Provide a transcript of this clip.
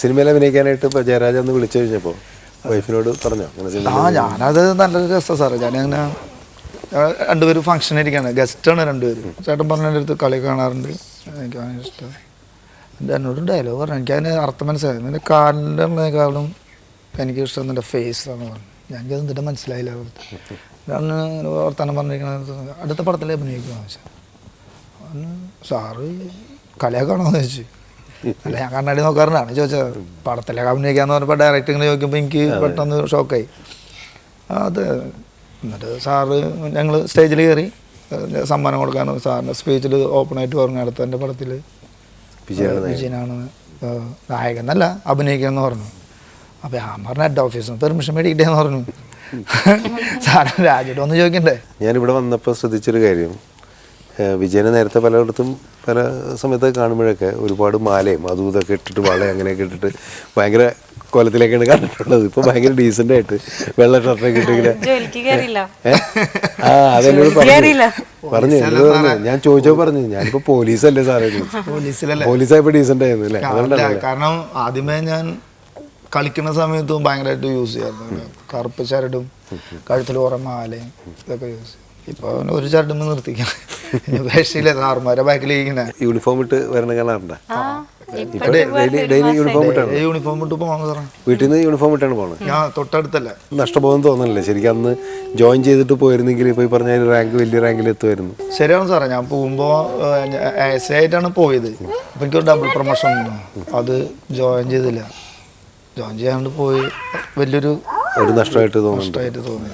സിനിമയിൽ അഭിനയിക്കാനായിട്ട് ഇപ്പോൾ ജയരാജ ഒന്ന് വിളിച്ചു കഴിഞ്ഞപ്പോൾ വൈഫിനോട് പറഞ്ഞോ അങ്ങനെ? ഞാനത് നല്ലൊരു രസം സാറേ. ഞാനങ്ങനെ രണ്ടുപേരും ഫംഗ്ഷൻ ഇരിക്കുകയാണ്, ഗസ്റ്റാണ് രണ്ടുപേരും. ചേട്ടൻ പറഞ്ഞതിൻ്റെ അടുത്ത് കളി കാണാറുണ്ട്, എനിക്ക് ഭയങ്കര ഇഷ്ടമാണ്. എൻ്റെ എന്നോട് ഡയലോഗ് പറഞ്ഞു, എനിക്കതിന് അർത്ഥം മനസ്സിലായി. നിൻ്റെ കാലിൻ്റെ ഉള്ളതിനേക്കാളും എനിക്ക് ഇഷ്ടം നിൻ്റെ ഫേസാന്ന് പറഞ്ഞു. എനിക്കത് എന്നിട്ട് മനസ്സിലായില്ല. ഞാൻ വർത്തമാനം പറഞ്ഞിരിക്കണത് അടുത്ത പടത്തിലേ അഭിനയിക്കുമെന്ന് വെച്ചാൽ സാറ് കളിയൊക്കെ കാണുമെന്ന് ചോദിച്ചു. അല്ല, ഞാൻ കണ്ണാടി നോക്കാറുണ്ടാണ് ചോദിച്ചത്. പടത്തിലൊക്കെ അഭിനയിക്കാന്ന് പറഞ്ഞപ്പോൾ ഡയറക്റ്റ് ഇങ്ങനെ ചോദിക്കുമ്പോൾ എനിക്ക് പെട്ടെന്ന് ഷോക്കായി. അത് എന്നിട്ട് സാറ് ഞങ്ങൾ സ്റ്റേജിൽ കയറി സമ്മാനം കൊടുക്കാനും സാറിൻ്റെ സ്പീച്ചിൽ ഓപ്പണായിട്ട് പറഞ്ഞു, അടുത്ത എൻ്റെ പടത്തിൽ വിജയനാണ് നായകൻ എന്നല്ല അഭിനയിക്കാമെന്ന് പറഞ്ഞു. അപ്പോൾ ഞാൻ പറഞ്ഞ ഹെഡ് ഓഫീസിൽ നിന്ന് പെർമിഷൻ മേടിക്കട്ടേന്ന് പറഞ്ഞു. സാറ് രാജയുടെ ഒന്ന് ചോദിക്കണ്ടേ. ഞാനിവിടെ വന്നപ്പോൾ ശ്രദ്ധിച്ചൊരു കാര്യം, വിജയനെ നേരത്തെ പലയിടത്തും പല സമയത്തൊക്കെ കാണുമ്പോഴൊക്കെ ഒരുപാട് മാലയും അതും ഇതൊക്കെ ഇട്ടിട്ട് വള അങ്ങനെയൊക്കെ ഇട്ടിട്ട് ഭയങ്കര കൊലത്തിലേക്കാണ് കണ്ടിട്ടുള്ളത്. ഇപ്പൊ ഭയങ്കര ഡീസൻ്റ് ആയിട്ട് വെള്ള ഷർട്ടൊക്കെ ഇട്ടിങ്ങനെ അതെന്നോട് പറഞ്ഞു. ഞാൻ ചോദിച്ചോ പറഞ്ഞു, ഞാനിപ്പോ പോലീസല്ലേ സാറേ, പോലീസായപ്പോ ഡീസൻ്റ് ആയിരുന്നു അല്ലേ? അതുകൊണ്ടല്ലേ. കാരണം ആദ്യമേ ഞാൻ കളിക്കുന്ന സമയത്തും ഭയങ്കരമായിട്ട് യൂസ് ചെയ്യാറുണ്ട്. കറുപ്പ് ചരടും കഴുത്തിൽ കുറെ മാലയും ഇതൊക്കെ യൂസ് ചെയ്യും. ഇപ്പൊ ഒരു ചരടുമ്പോ നിർത്തിക്കാം, രക്ഷയില്ല. സാറുമാരെ ബാക്കിലിരിക്കുന്ന യൂണിഫോം ഇട്ട് വരണ കാണാറുണ്ടോ? ഡെയിലി യൂണിഫോം ഇട്ടാണ്? യൂണിഫോം ഇട്ട് പോകണം സാറേ. വീട്ടിൽ നിന്ന് യൂണിഫോം ഇട്ടാണ് പോകണം? ഞാൻ തൊട്ടടുത്തല്ലേ. നഷ്ടബോധം തോന്നണില്ലേ ശരിക്കും? അന്ന് ജോയിൻ ചെയ്തിട്ട് പോയിരുന്നെങ്കിൽ ഇപ്പൊ ഈ പറഞ്ഞ റാങ്ക് വലിയ റാങ്കിൽ എത്തുമായിരുന്നു. ശരിയാണ് സാറേ. ഞാൻ പോകുമ്പോൾ എസ് ആയിട്ടാണ് പോയത്. അപ്പം എനിക്കൊരു ഡബിൾ പ്രൊമോഷൻ അത് ജോയിൻ ചെയ്തില്ല. ജോയിൻ ചെയ്യാണ്ട് പോയി വലിയൊരു നഷ്ടമായിട്ട് തോന്നി.